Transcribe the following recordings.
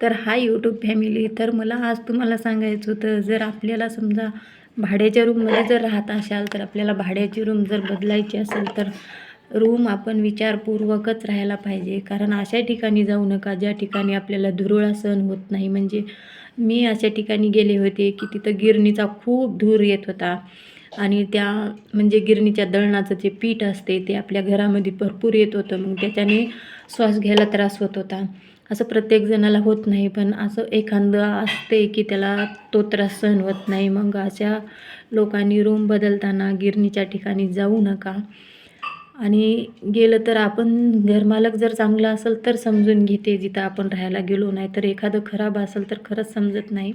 तर हा YouTube family, तर मला आज तुम्हाला सांगायचं होतं, जर आपल्याला समजा भाड्याच्या रूममध्ये जर राहत असाल, तर आपल्याला भाड्याची रूम जर बदलायची असेल, तर रूम आपण विचारपूर्वकच राहायला पाहिजे. कारण अशा ठिकाणी जाऊ नका ज्या ठिकाणी आपल्याला धुरळा सहन होत नाही. म्हणजे मी अशा ठिकाणी गेले होते की तिथं गिरणीचा खूप धूर येत होता आणि त्या म्हणजे गिरणीच्या दळणाचं जे पीठ असते ते आपल्या घरामध्ये भरपूर येत होतं. मग त्याच्याने श्वास घ्यायला त्रास होत होता. असं प्रत्येक जणाला होत नाही, पण असं एखादं असते की त्याला तो त्रास सहन होत नाही. मग अशा लोकांनी रूम बदलताना गिरणीच्या ठिकाणी जाऊ नका. आणि गेलं तर आपण घरमालक जर चांगला असेल तर समजून घेते जिथं आपण राहायला गेलो, नाही तर एखादं खराब असेल तर खरंच समजत नाही.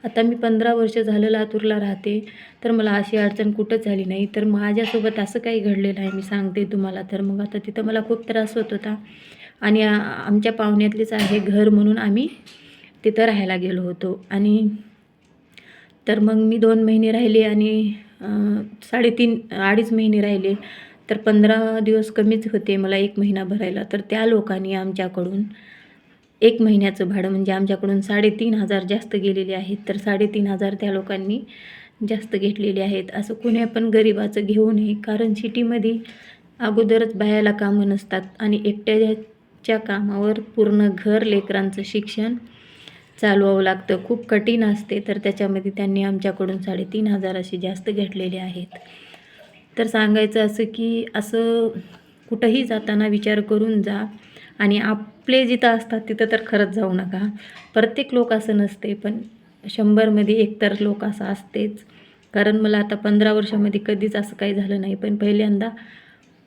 आता मी 15 वर्ष झालं लातूरला राहते, तर मला अशी अडचण कुठंच झाली नाही. तर माझ्यासोबत असं काही घडलेलं आहे, मी सांगते तुम्हाला. तर मग आता तिथं मला खूप त्रास होत होता आणि आमच्या पाहुण्यातलीच आहे घर म्हणून आम्ही तिथं राहायला गेलो होतो. आणि तर मग मी 2 महिने राहिले आणि 3.5 अडीच महिने राहिले. तर 15 दिवस कमीच होते मला 1 महिना भरायला. तर त्या लोकांनी आमच्याकडून 1 महिन्याचं भाडं म्हणजे आमच्याकडून 3,500 जास्त गेलेले आहेत. तर 3,500 त्या लोकांनी जास्त घेतलेले आहेत. असं कुणी पण गरिबाचं घेऊ नये, कारण सिटीमध्ये अगोदरच बायाला कामं नसतात आणि एकट्याच्या कामावर पूर्ण घर, लेकरांचं शिक्षण चालवावं लागतं. खूप कठीण असते. तर त्याच्यामध्ये त्यांनी आमच्याकडून 3,500 असे जास्त घेतलेले आहेत. तर सांगायचं असं की असं कुठंही जाताना विचार करून जा आणि आपले जिथं असतात तिथं तर खरंच जाऊ नका. प्रत्येक लोक असं नसते, पण 100मध्ये 1 तर लोक असं असतेच. कारण मला आता 15 वर्षामध्ये कधीच असं काही झालं नाही, पण पहिल्यांदा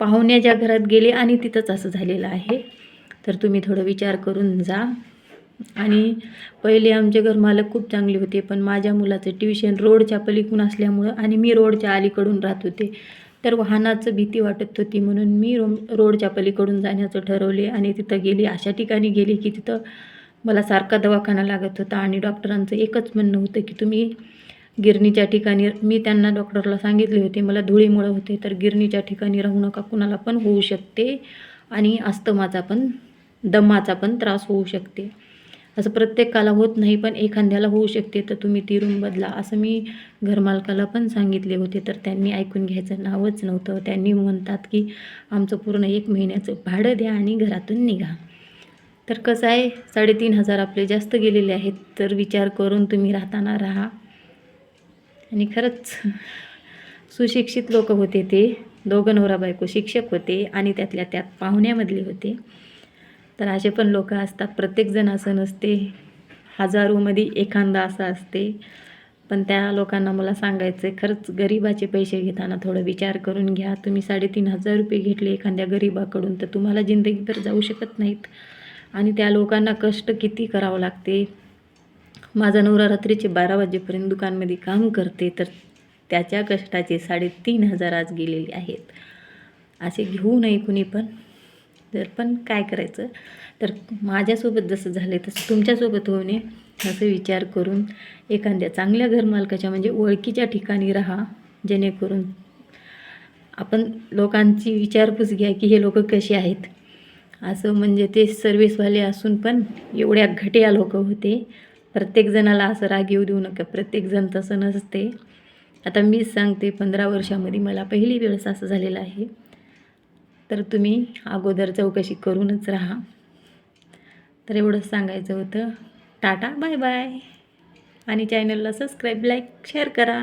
पाहुण्याच्या घरात गेले आणि तिथंच असं झालेलं आहे. तर तुम्ही थोडं विचार करून जा. आणि पहिले आमचे घरमालक खूप चांगले होते, पण माझ्या मुलाचं ट्युशन रोडच्या पलीकडून असल्यामुळं आणि मी रोडच्या अलीकडून राहत होते, तर वाहनाचं भीती वाटत होती, म्हणून मी रोडच्या पलीकडून जाण्याचं ठरवले आणि तिथं गेले. अशा ठिकाणी गेले की तिथं मला सारखा दवाखाना लागत होता आणि डॉक्टरांचं एकच म्हणणं होतं की तुम्ही गिरणीच्या ठिकाणी, मी त्यांना डॉक्टरला सांगितले होते मला धुळीमुळं होते, तर गिरणीच्या ठिकाणी राहू नका, कुणाला पण होऊ शकते आणि अस्थमाचा पण, दमाचा पण त्रास होऊ शकते. असं प्रत्येकाला होत नाही, पण एखाद्याला होऊ शकते, तर तुम्ही ती रूम बदला, असं मी घरमालकाला पण सांगितले होते. तर त्यांनी ऐकून घ्यायचं नावच नव्हतं. त्यांनी म्हणतात की आमचं पूर्ण 1 महिन्याचं भाडं द्या आणि घरातून निघा. तर कसं आहे, 3,500 आपले जास्त गेलेले आहेत. तर विचार करून तुम्ही राहताना राहा. आणि खरंच सुशिक्षित लोक होते ते, दोघं नवरा बायको शिक्षक होते आणि त्यातल्या त्यात पाहुण्यामधले होते. तर असे पण लोक असतात, प्रत्येकजण असं नसते, हजारोमध्ये एखादा असं असते. पण त्या लोकांना मला सांगायचं आहे, खरंच गरिबाचे पैसे घेताना थोडं विचार करून घ्या. तुम्ही 3,500 रुपये घेतले एखाद्या गरिबाकडून, तर तुम्हाला जिंदगीभर जाऊ शकत नाहीत. आणि त्या लोकांना कष्ट किती करावं लागते. माझा नवरा रात्रीचे 12 वाजेपर्यंत दुकानमध्ये काम करते, तर त्याच्या कष्टाचे 3,500 आज गेलेले आहेत. असे घेऊ नये कुणी पण. तर पण काय करायचं, तर माझ्यासोबत जसं झालं तसं तुमच्यासोबत होऊ नये, असं विचार करून एखाद्या चांगल्या घरमालकाच्या म्हणजे ओळखीच्या ठिकाणी राहा, जेणेकरून आपण लोकांची विचारपूस घ्या की हे लोक कसे आहेत. असं म्हणजे ते सर्व्हिसवाले असून पण एवढ्या घटिया लोक होते. प्रत्येक जणाला असं राग येऊ देऊ नका, प्रत्येकजण तसं नसते. आता मीच सांगते, 15 वर्षामध्ये मला पहिली वेळेस असं झालेलं आहे. तर तुम्ही अगोदर चौकशी करूनच राहा. तर एवढंच सांगायचं होतं. Tata, bye bye. आणि चॅनलला सबस्क्राईब, लाईक, शेअर करा.